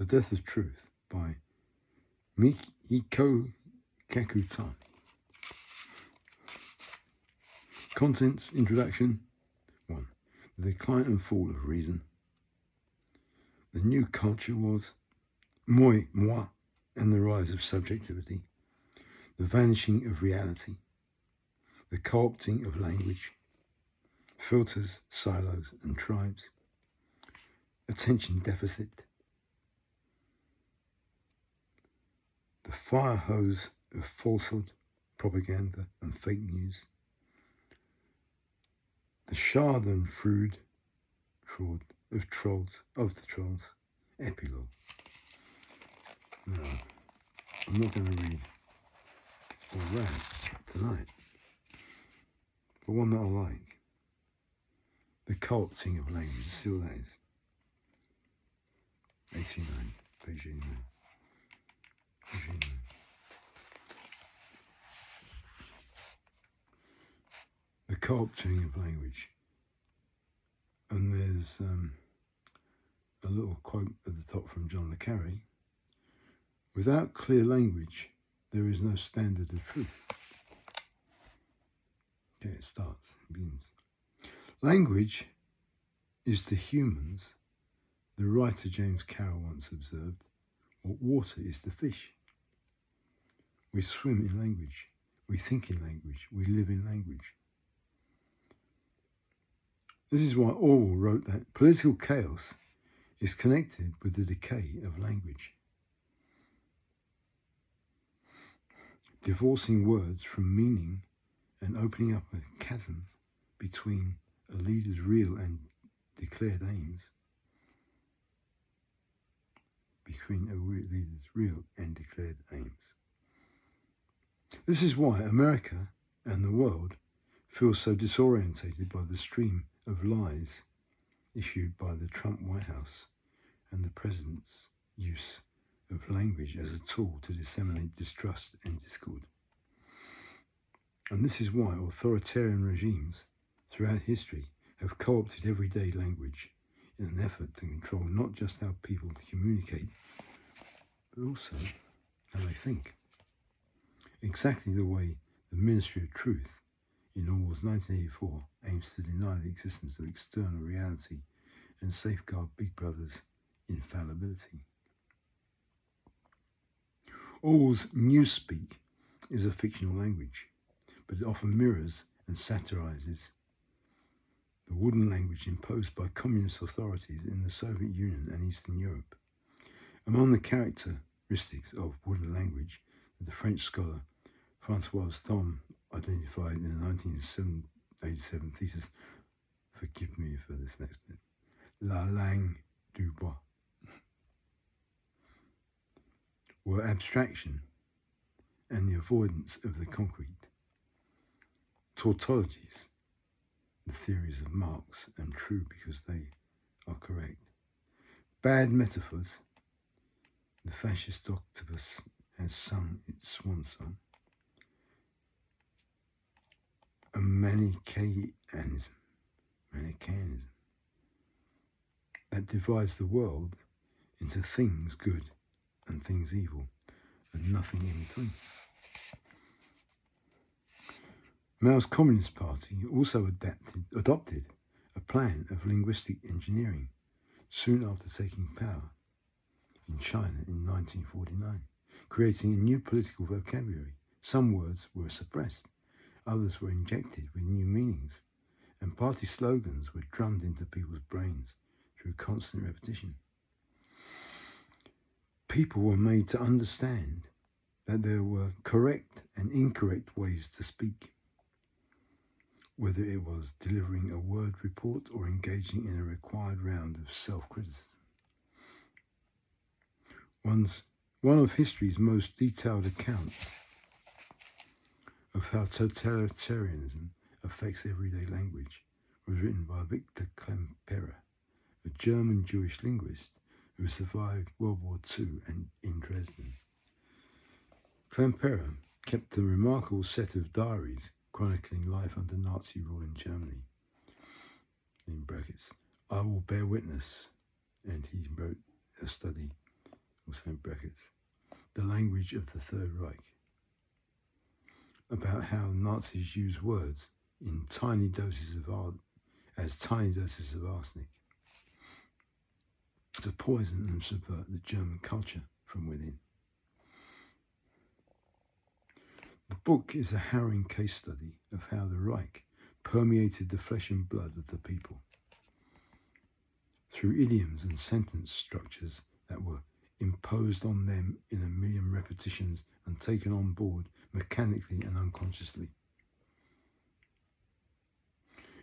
The Death of Truth by Michio Kakutani. Contents, Introduction. 1. The Decline and Fall of Reason. The New Culture Wars. Moi, and the Rise of Subjectivity. The Vanishing of Reality. The Co-opting of Language. Filters, Silos and Tribes. Attention Deficit. The fire hose of falsehood, propaganda and fake news. The Schadenfreude fraud of the trolls. Epilogue. Now, I'm not going to read all that tonight, but one that I like. The Co-opting of Language. See what that is. 89, page 89. The Co-opting of Language. And there's a little quote at the top from John le Carré. Without clear language, there is no standard of truth. Okay, it starts, it begins. Language is to humans, the writer James Carroll once observed, what water is to fish. We swim in language, we think in language, we live in language. This is why Orwell wrote that political chaos is connected with the decay of language. Divorcing words from meaning and opening up a chasm between a leader's real and declared aims. This is why America and the world feel so disorientated by the stream of lies issued by the Trump White House and the president's use of language as a tool to disseminate distrust and discord. And this is why authoritarian regimes throughout history have co-opted everyday language in an effort to control not just how people communicate, but also how they think. Exactly the way the Ministry of Truth in Orwell's 1984 aims to deny the existence of external reality and safeguard Big Brother's infallibility. Orwell's newspeak is a fictional language, but it often mirrors and satirizes the wooden language imposed by communist authorities in the Soviet Union and Eastern Europe. Among the characteristics of wooden language that the French scholar Françoise Thom identified in a 1987 thesis, forgive me for this next bit, La langue du bois, were abstraction and the avoidance of the concrete. Tautologies, the theories of Marx, and true because they are correct. Bad metaphors, the fascist octopus has sung its swan song. A Manichaeanism that divides the world into things good and things evil, and nothing in between. Mao's Communist Party also adopted a plan of linguistic engineering soon after taking power in China in 1949, creating a new political vocabulary. Some words were suppressed, others were injected with new meanings, and party slogans were drummed into people's brains through constant repetition. People were made to understand that there were correct and incorrect ways to speak, whether it was delivering a word report or engaging in a required round of self-criticism. One of history's most detailed accounts of how totalitarianism affects everyday language was written by Victor Klemperer, a German Jewish linguist who survived World War II and in Dresden. Klemperer kept a remarkable set of diaries chronicling life under Nazi rule in Germany. In brackets, I will bear witness, and he wrote a study also in brackets, The Language of the Third Reich, about how Nazis use words in tiny doses of tiny doses of arsenic to poison and subvert the German culture from within. The book is a harrowing case study of how the Reich permeated the flesh and blood of the people through idioms and sentence structures that were imposed on them in a million repetitions and taken on board mechanically and unconsciously.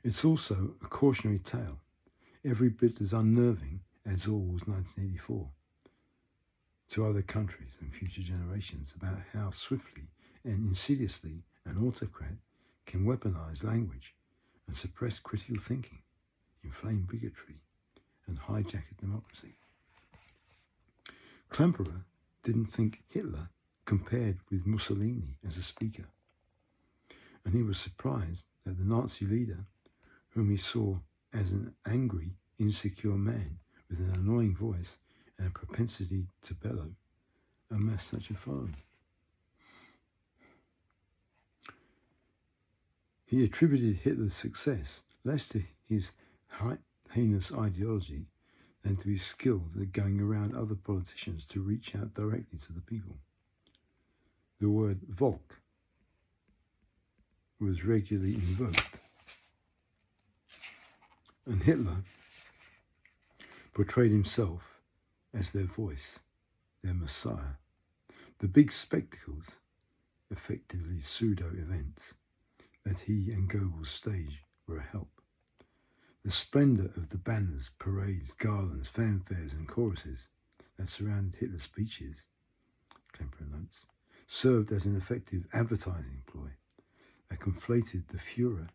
It's also a cautionary tale, every bit as unnerving as Orwell's 1984, to other countries and future generations about how swiftly and insidiously an autocrat can weaponize language and suppress critical thinking, inflame bigotry, and hijack a democracy. Klemperer didn't think Hitler compared with Mussolini as a speaker, and he was surprised that the Nazi leader, whom he saw as an angry, insecure man with an annoying voice and a propensity to bellow, amassed such a following. He attributed Hitler's success less to his heinous ideology than to his skill at going around other politicians to reach out directly to the people. The word Volk was regularly invoked, and Hitler portrayed himself as their voice, their messiah. The big spectacles, effectively pseudo-events, that he and Goebbels staged were a help. The splendour of the banners, parades, garlands, fanfares and choruses that surrounded Hitler's speeches, Klemperer notes, served as an effective advertising ploy that conflated the Führer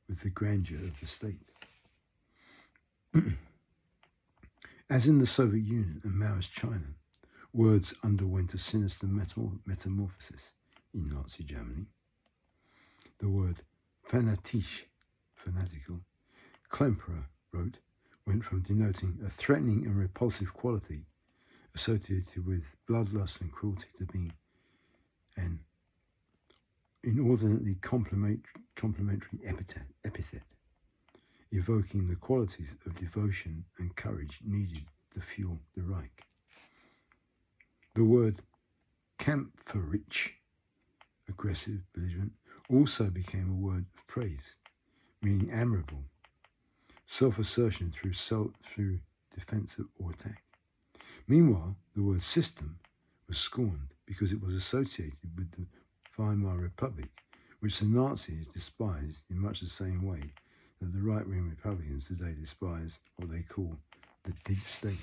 with the grandeur of the state. As in the Soviet Union and Maoist China, words underwent a sinister metamorphosis in Nazi Germany. The word fanatisch, fanatical, Klemperer wrote, went from denoting a threatening and repulsive quality associated with bloodlust and cruelty to being an inordinately complimentary epithet, evoking the qualities of devotion and courage needed to fuel the Reich. The word Kampferich, aggressive, belligerent, also became a word of praise, meaning admirable, self-assertion through defense or attack. Meanwhile, the word system was scorned because it was associated with the Weimar Republic, which the Nazis despised in much the same way that the right-wing Republicans today despise what they call the deep state.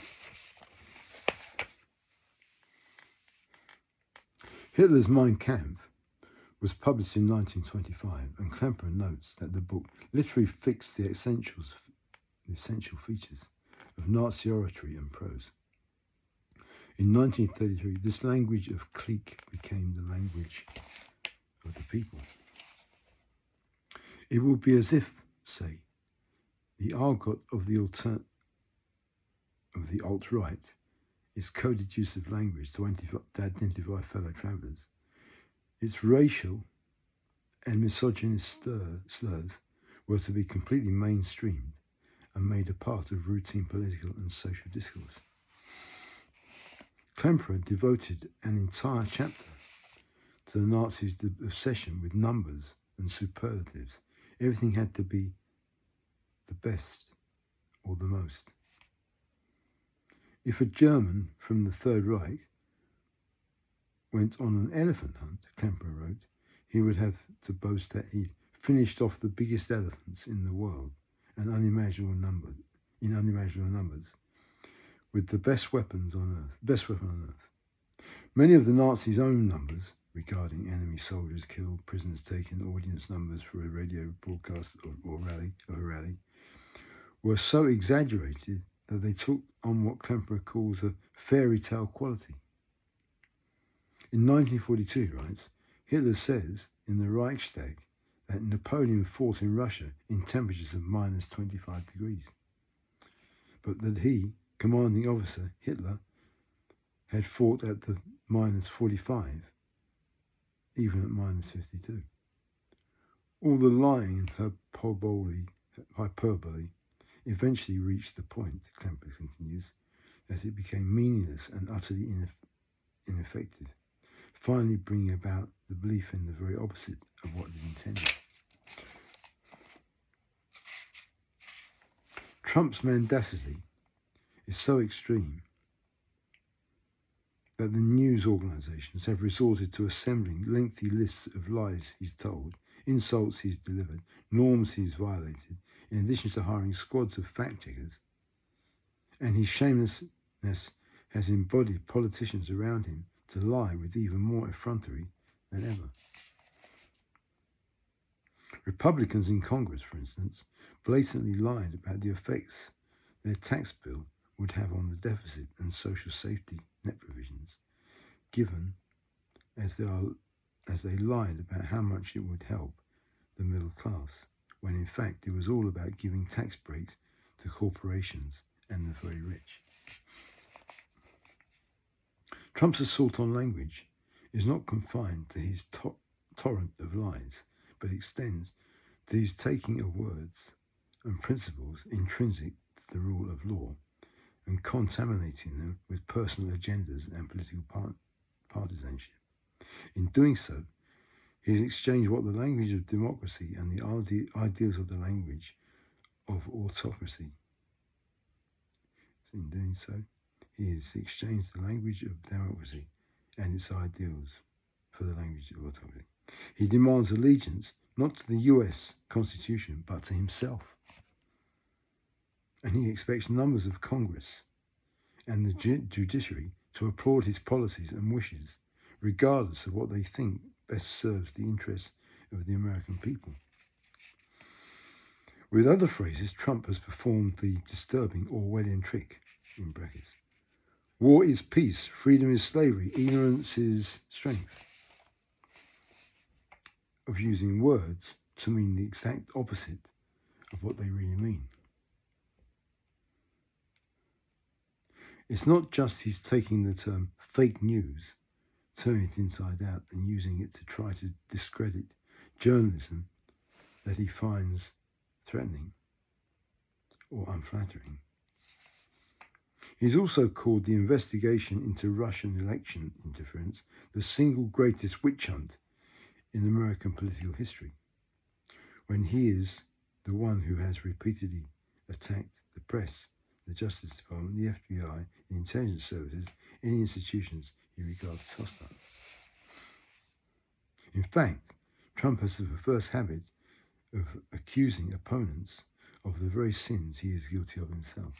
Hitler's Mein Kampf was published in 1925, and Klemperer notes that the book literally fixed the essential features of Nazi oratory and prose. In 1933, this language of clique became the language of the people. It would be as if, say, the argot of the alt-right is coded use of language to identify fellow travellers. Its racial and misogynist slurs were to be completely mainstreamed and made a part of routine political and social discourse. Klemperer devoted an entire chapter to the Nazis' obsession with numbers and superlatives. Everything had to be the best or the most. If a German from the Third Reich went on an elephant hunt, Klemperer wrote, he would have to boast that he'd finished off the biggest elephants in the world in unimaginable numbers, with the best weapon on earth. Many of the Nazis' own numbers regarding enemy soldiers killed, prisoners taken, audience numbers for a radio broadcast or a rally, were so exaggerated that they took on what Klemperer calls a fairy tale quality. In 1942, he writes, Hitler says in the Reichstag that Napoleon fought in Russia in temperatures of minus 25 degrees, but that he, commanding officer Hitler, had fought at the -45, even at -52. All the lying and hyperbole eventually reached the point, Klemperer continues, that it became meaningless and utterly ineffective, finally bringing about the belief in the very opposite of what it intended. Trump's mendacity is so extreme that the news organizations have resorted to assembling lengthy lists of lies he's told, insults he's delivered, norms he's violated, in addition to hiring squads of fact-checkers. And his shamelessness has embodied politicians around him to lie with even more effrontery than ever. Republicans in Congress, for instance, blatantly lied about the effects their tax bill would have on the deficit and social safety net provisions, given as they lied about how much it would help the middle class, when in fact it was all about giving tax breaks to corporations and the very rich. Trump's assault on language is not confined to his torrent of lies, but extends to his taking of words and principles intrinsic to the rule of law and contaminating them with personal agendas and political partisanship. In doing so, he has exchanged what the language of democracy and the ideals of the language of autocracy. In doing so, he has exchanged the language of democracy and its ideals for the language of autocracy. He demands allegiance not to the US Constitution, but to himself. And he expects members of Congress and the judiciary to applaud his policies and wishes, regardless of what they think best serves the interests of the American people. With other phrases, Trump has performed the disturbing Orwellian trick, in brackets. War is peace, freedom is slavery, ignorance is strength, of using words to mean the exact opposite of what they really mean. It's not just he's taking the term fake news, turning it inside out and using it to try to discredit journalism that he finds threatening or unflattering. He's also called the investigation into Russian election interference the single greatest witch hunt in American political history, when he is the one who has repeatedly attacked the press, the Justice Department, the FBI, the intelligence services, any institutions he regards as hostile. In fact, Trump has the perverse habit of accusing opponents of the very sins he is guilty of himself.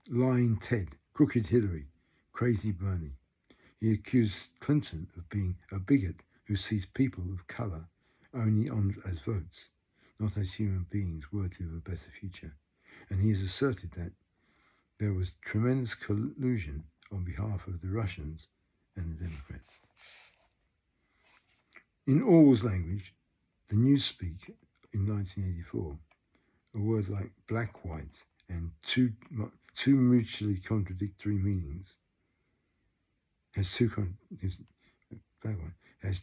Lying Ted, crooked Hillary, crazy Bernie. He accused Clinton of being a bigot who sees people of colour only as votes, not as human beings worthy of a better future. And he has asserted that there was tremendous collusion on behalf of the Russians and the Democrats. In Orwell's language, the Newspeak in 1984, a word like black-white and two mutually contradictory meanings has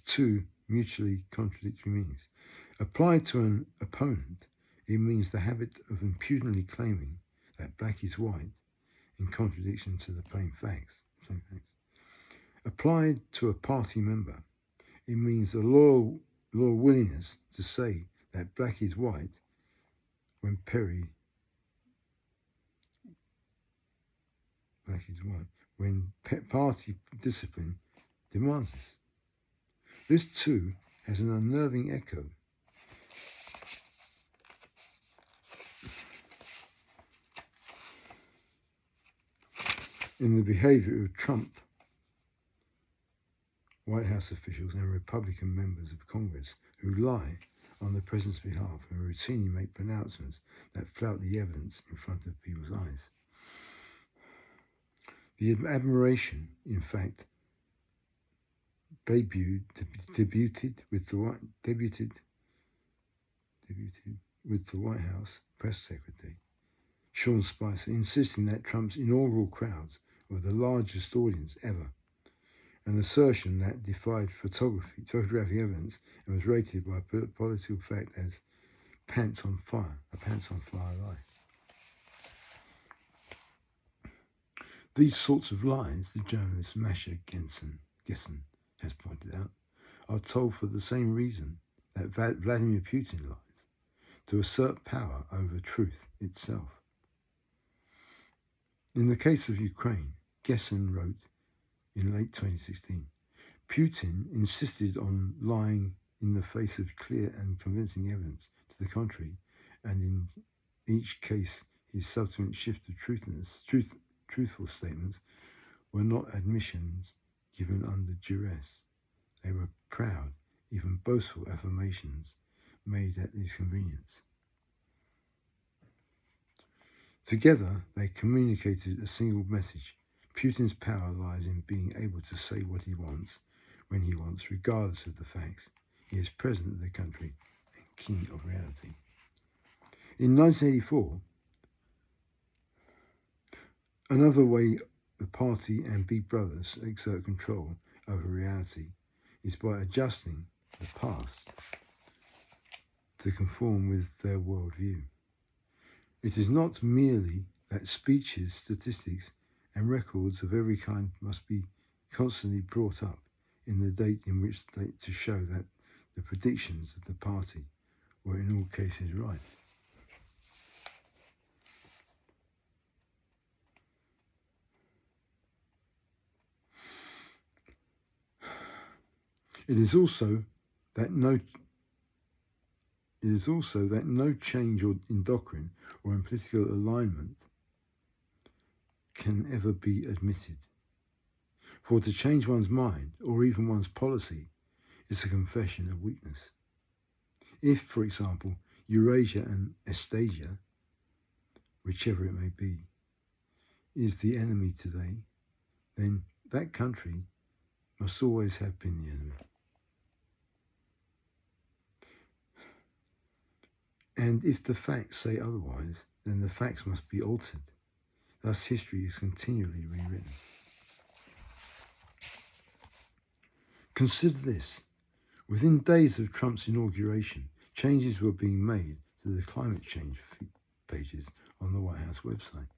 two mutually contradictory meanings. Applied to an opponent, it means the habit of impudently claiming that black is white in contradiction to the plain facts. Applied to a party member, it means the loyal willingness to say that black is white when party discipline demands this. This too has an unnerving echo in the behavior of Trump, White House officials and Republican members of Congress who lie on the president's behalf and routinely make pronouncements that flout the evidence in front of people's eyes. The admiration, in fact, debuted with the White House press secretary, Sean Spicer, insisting that Trump's inaugural crowds were the largest audience ever, an assertion that defied photographic evidence and was rated by Political Fact as a pants on fire lie. These sorts of lies, the journalist Masha Gessen has pointed out, are told for the same reason that Vladimir Putin lies, to assert power over truth itself. In the case of Ukraine, Gessen wrote in late 2016, Putin insisted on lying in the face of clear and convincing evidence to the contrary, and in each case his subsequent shift of truthful statements were not admissions given under duress. They were proud, even boastful affirmations made at his convenience. Together, they communicated a single message. Putin's power lies in being able to say what he wants, when he wants, regardless of the facts. He is president of the country and king of reality. In 1984, another way the party and Big Brothers exert control over reality is by adjusting the past to conform with their worldview. It is not merely that speeches, statistics, and records of every kind must be constantly brought up in the date in which to show that the predictions of the party were in all cases right. It is also that no change in doctrine or in political alignment can ever be admitted. For to change one's mind, or even one's policy, is a confession of weakness. If, for example, Eurasia and Eastasia, whichever it may be, is the enemy today, then that country must always have been the enemy. And if the facts say otherwise, then the facts must be altered. Thus, history is continually rewritten. Consider this. Within days of Trump's inauguration, changes were being made to the climate change pages on the White House website.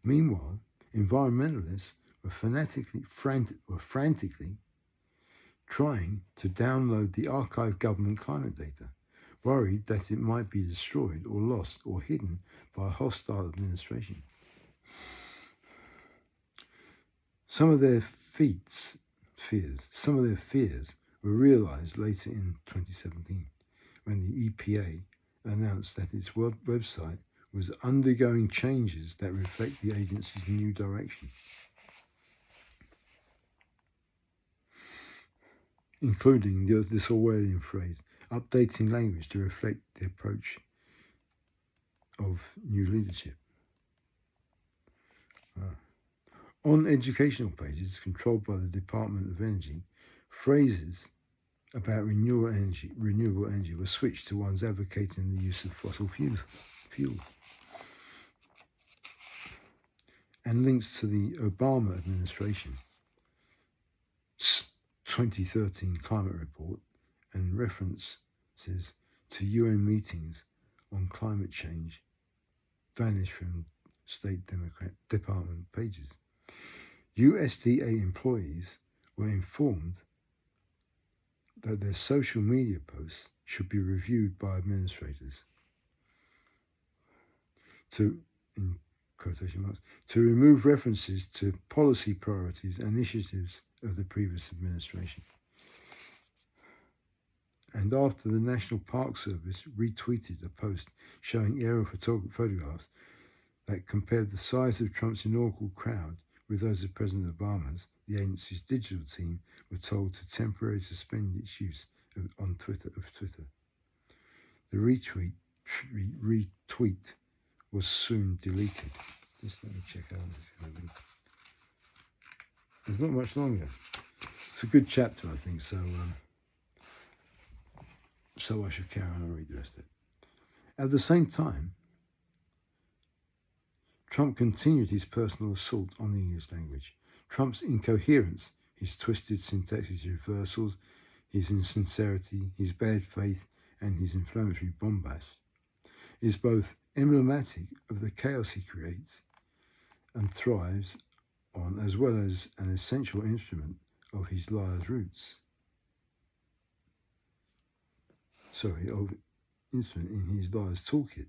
Meanwhile, environmentalists were frantically trying to download the archived government climate data, worried that it might be destroyed or lost or hidden by a hostile administration. Some of their fears were realized later in 2017 when the EPA announced that its website was undergoing changes that reflect the agency's new direction, including this Orwellian phrase, updating language to reflect the approach of new leadership. On educational pages controlled by the Department of Energy, phrases about renewable energy were switched to ones advocating the use of fossil fuels. And links to the Obama administration's 2013 climate report and references to UN meetings on climate change vanished from State Department pages. USDA employees were informed that their social media posts should be reviewed by administrators to, in quotation marks, to remove references to policy priorities and initiatives of the previous administration. And after the National Park Service retweeted a post showing aerial photographs that compared the size of Trump's inaugural crowd with those of President Obama's, the agency's digital team were told to temporarily suspend its use of Twitter. The retweet was soon deleted. Just let me check out this. There's not much longer. It's a good chapter, I think, so I should carry on and read the rest of it. At the same time, Trump continued his personal assault on the English language. Trump's incoherence, his twisted syntactic reversals, his insincerity, his bad faith, and his inflammatory bombast is both emblematic of the chaos he creates and thrives on, as well as an essential instrument of his liar's roots. Of instrument in his liar's toolkit.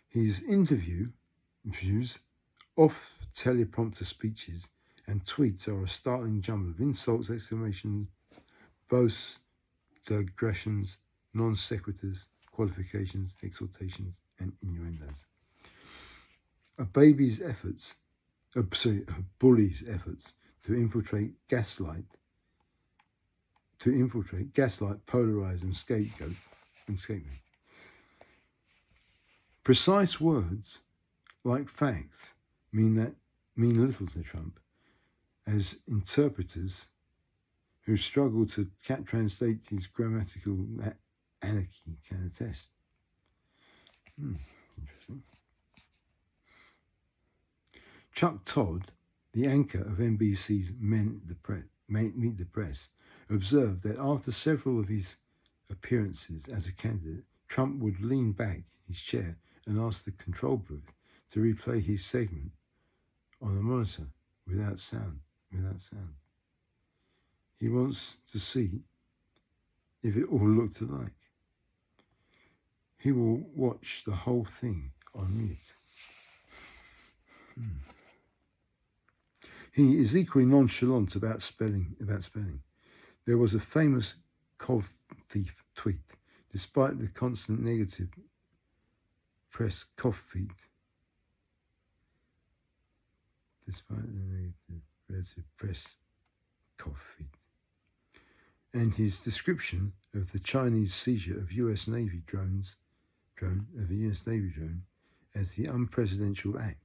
His interviews, off-teleprompter speeches, and tweets are a startling jumble of insults, exclamations, boasts, digressions, non sequiturs, qualifications, exhortations, and innuendos. A bully's efforts to infiltrate, gaslight, polarize, and scapegoat. Precise words, like facts, mean little to Trump, as interpreters who struggle to translate his grammatical anarchy can attest. Interesting. Chuck Todd, the anchor of NBC's Meet the Press, observed that after several of his appearances as a candidate, Trump would lean back in his chair and ask the control booth to replay his segment on a monitor without sound. He wants to see if it all looked alike. He will watch the whole thing on mute. He is equally nonchalant about spelling. There was a famous Cov thief tweet. Despite the constant negative press feed, and his description of the Chinese seizure of US Navy drone as an unpresidential act.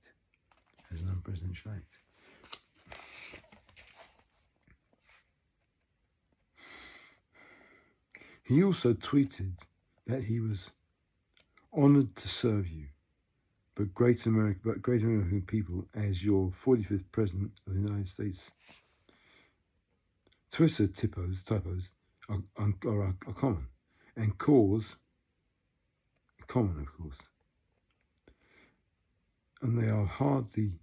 He also tweeted that he was honored to serve you, but great American people as your 45th President of the United States. Twitter typos are common, and cause common, of course. And they are hardly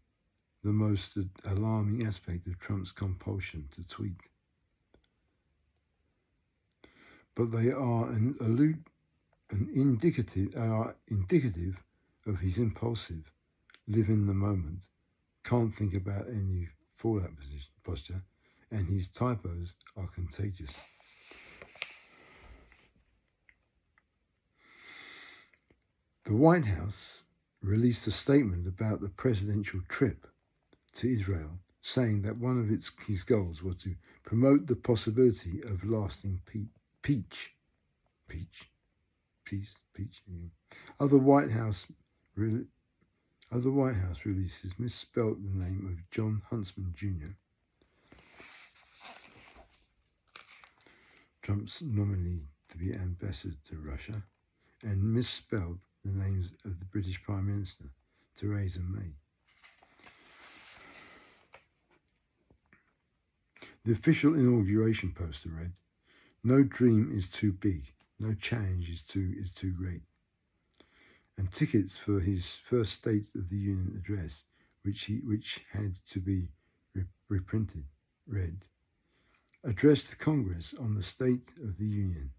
the most alarming aspect of Trump's compulsion to tweet. But they are indicative of his impulsive, live in the moment, can't think about any fallout posture, and his typos are contagious. The White House released a statement about the presidential trip to Israel, saying that one of his goals was to promote the possibility of lasting peace. Other White House releases misspelled the name of John Huntsman Jr., Trump's nominee to be ambassador to Russia, and misspelled the names of the British Prime Minister, Theresa May. The official inauguration poster read, "No dream is too big, no challenge is too great." And tickets for his first State of the Union address, which had to be reprinted, read, "Address to Congress on the State of the Union.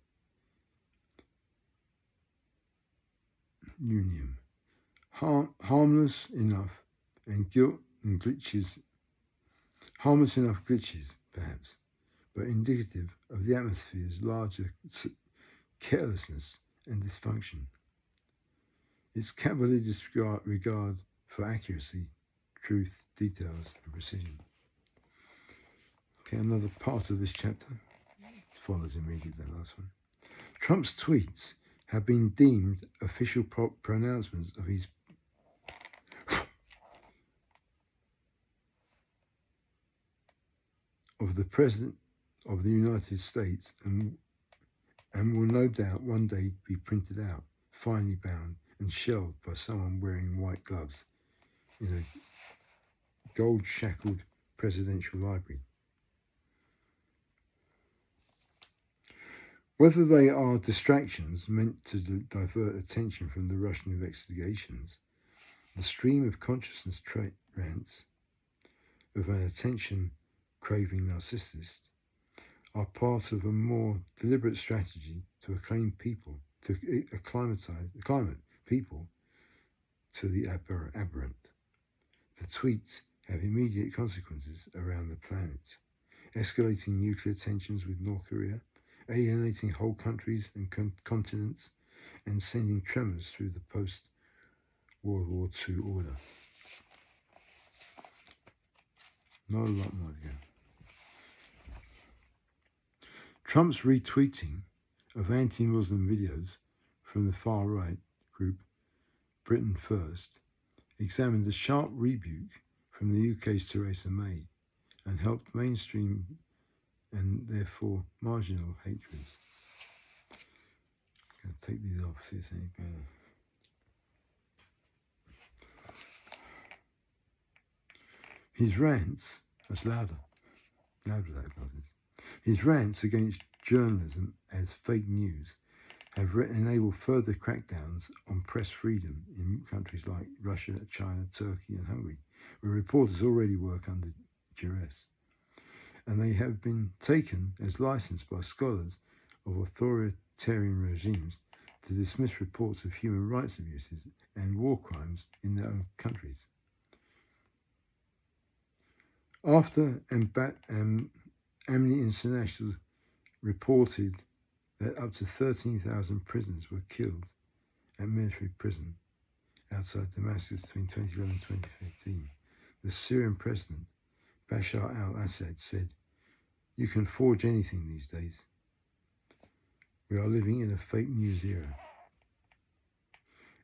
Harmless enough glitches, perhaps, but indicative of the atmosphere's larger carelessness and dysfunction. Its cavalier disregard for accuracy, truth, details, and precision." Okay, another part of this chapter follows immediately the last one. Trump's tweets have been deemed official pronouncements of his of the President of the United States, and and will no doubt one day be printed out, finely bound, and shelved by someone wearing white gloves in a gold-shackled presidential library. Whether they are distractions meant to divert attention from the Russian investigations, the stream of consciousness rants of an attention-craving narcissist are part of a more deliberate strategy to acclaim people, to acclimate people to the aberrant. The tweets have immediate consequences around the planet, escalating nuclear tensions with North Korea, alienating whole countries and continents, and sending tremors through the post-World War II order. Not a lot more to go. Trump's retweeting of anti-Muslim videos from the far-right group Britain First examined a sharp rebuke from the UK's Theresa May and helped mainstream and therefore marginal hatreds. I'm going to take these off, see if it's any better. His rants, that's louder that does this. His rants against journalism as fake news have enabled further crackdowns on press freedom in countries like Russia, China, Turkey and Hungary, where reporters already work under duress. And they have been taken as licensed by scholars of authoritarian regimes to dismiss reports of human rights abuses and war crimes in their own countries. After Amnesty International reported that up to 13,000 prisoners were killed at military prison outside Damascus between 2011 and 2015, the Syrian president Bashar al-Assad said, "You can forge anything these days. We are living in a fake news era."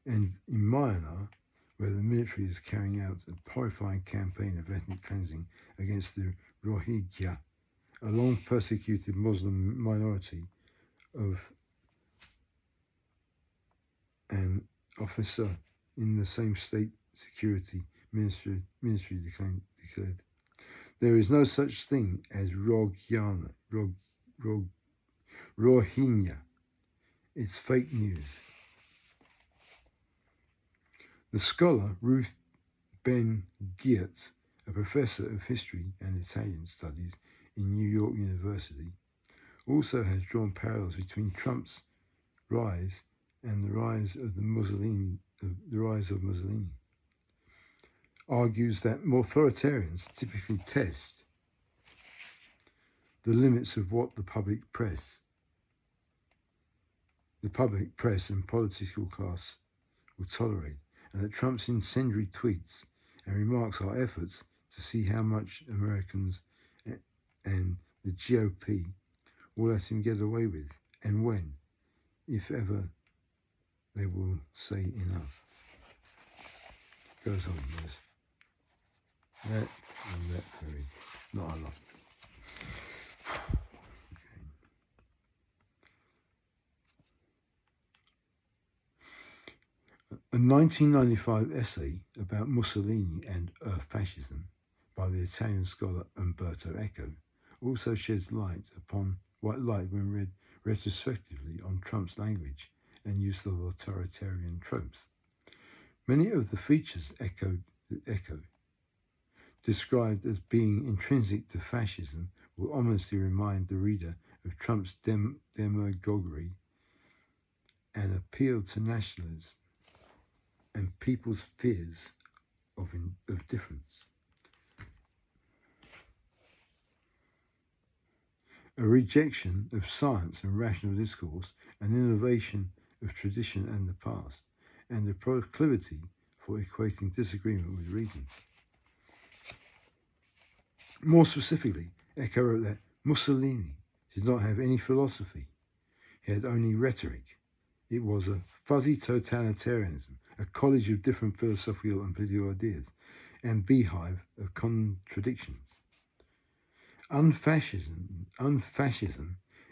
And in Myanmar, where the military is carrying out a horrifying campaign of ethnic cleansing against the Rohingya, a long persecuted Muslim minority, of an officer in the same state security ministry declared, "There is no such thing as Rohingya. It's fake news." The scholar Ruth Ben-Geert, a professor of history and Italian studies in New York University, also has drawn parallels between Trump's rise and the rise of Mussolini. Argues that authoritarians typically test the limits of what the public press and political class will tolerate, and that Trump's incendiary tweets and remarks are efforts to see how much Americans and the GOP will let him get away with, and when, if ever, they will say enough. Goes on, guys. That and that very, not a lot. Okay. A 1995 essay about Mussolini and fascism by the Italian scholar Umberto Eco also sheds light when read retrospectively on Trump's language and use of authoritarian tropes. Many of the features Eco described as being intrinsic to fascism will ominously remind the reader of Trump's demagoguery and appeal to nationalism and people's fears of difference. A rejection of science and rational discourse, an innovation of tradition and the past, and a proclivity for equating disagreement with reason. More specifically, Eco wrote that Mussolini did not have any philosophy. He had only rhetoric. It was a fuzzy totalitarianism, a college of different philosophical and political ideas, and beehive of contradictions. Unfascism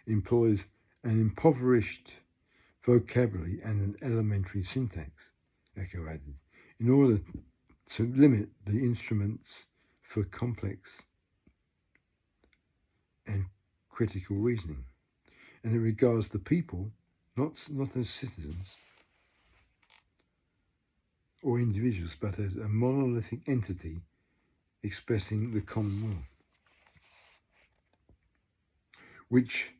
employs an impoverished vocabulary and an elementary syntax, Eco added, in order to limit the instruments for complex and critical reasoning. And it regards the people not as citizens or individuals, but as a monolithic entity expressing the common will, which,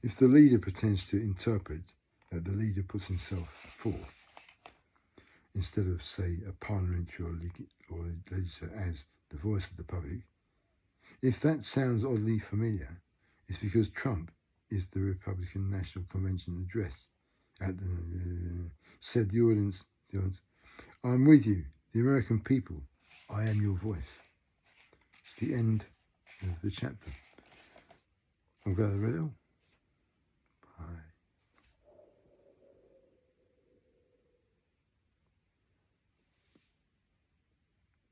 if the leader pretends to interpret, that the leader puts himself forth, instead of, say, a parliamentary or legislature as the voice of the public, if that sounds oddly familiar, it's because Trump is the Republican National Convention address at said the audience, I'm with you, the American people, I am your voice. It's the end of the chapter. I'm glad I read it all.